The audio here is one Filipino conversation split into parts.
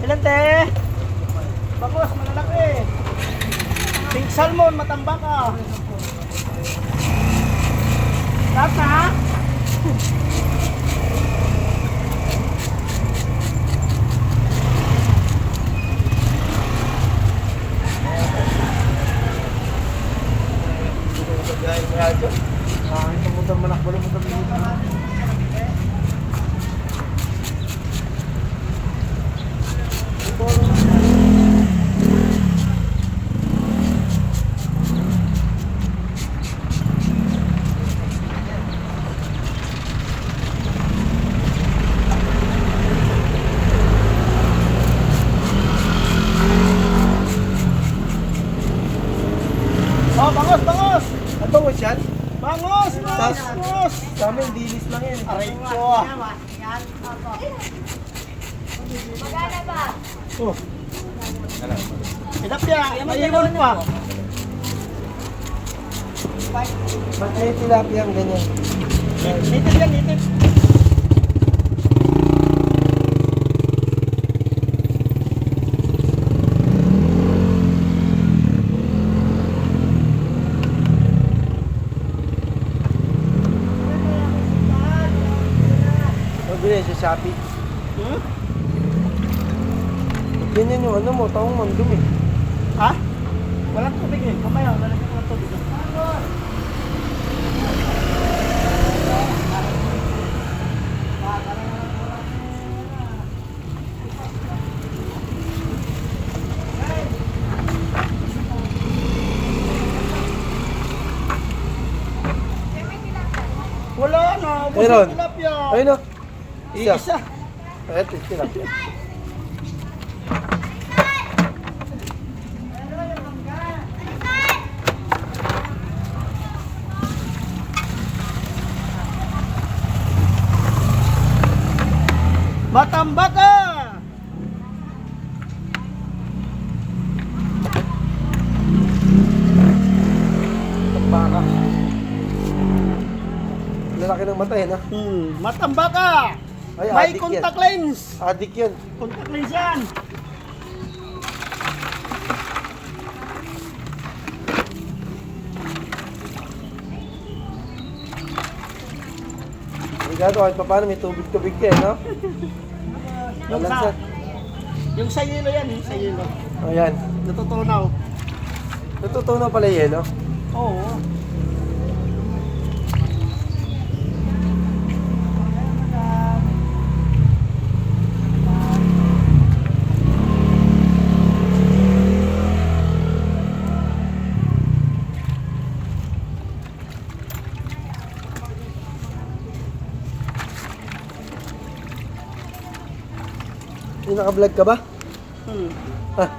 Ilan te? Bagos, malalaki. Pink salmon, matambak ah. Lahat na ha? Ito mo manakbo mo Oh, bangos, bangos! Ano ba yan? Bangos, bangos! Sa amin, dilis lang yan. Aray ko. Magana ba? Oh. Tilapia, maiwan pa. Ba't may tilapia ang ganyan? Nitid yan, nitid. Mabili sa Shopee. Hmm? Ganyan yung ano mo, taong mandum eh. Ha? Walang tubig eh. Kamaya, lalagyan ko ng tubig. Wala na, ubos Meron. yung tilapia. Ayun o. Isa. Ito yung tilapia. Matambak ka! Baka. Lalaki ng mata eh, no? Matambak ka! Ay, May adik contact yan. lens. Adik yun. Contact lens yan. Ligado, kahit pa paano may tubig-tubig ka eh, no? Yung Walang sa, sa- yung sa yelo yan, yung sa yelo. Ayan. Natutunaw. Natutunaw pala yung yelo. Oo. Yung naka-vlog ka ba? Hmm. Ah,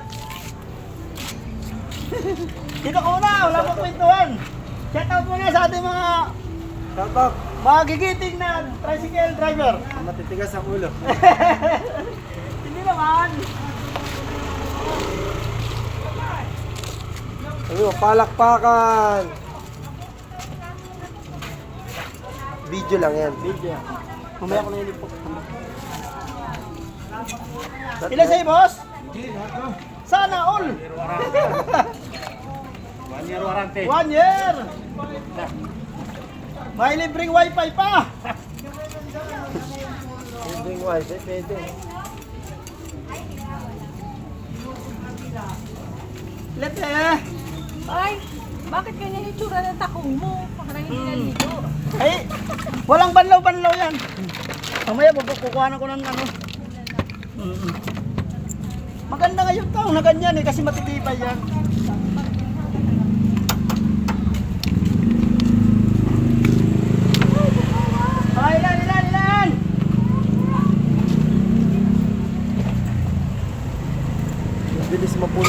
Dito ko na, wala pang kwentuhan. Shout out muna sa ating tapak. mga gigiting na tricycle driver. Matitigas ang ulo. Hindi naman. Sabi mo, palakpakan. Video lang yan. Video. Mamaya ko na yun po. Ilan sa'yo, boss? Sana all. 1 year warranty. 1 year. May libreng wifi pa. Libreng wifi, pwede. Let eh. Ay, bakit ganyan yung tsura ng takong mo? Parang hindi naligo. Ay, walang banlaw-banlaw yan. Mamaya kukuha ko ng ano. Maganda nga yung tao na ganyan eh kasi matitibay yan.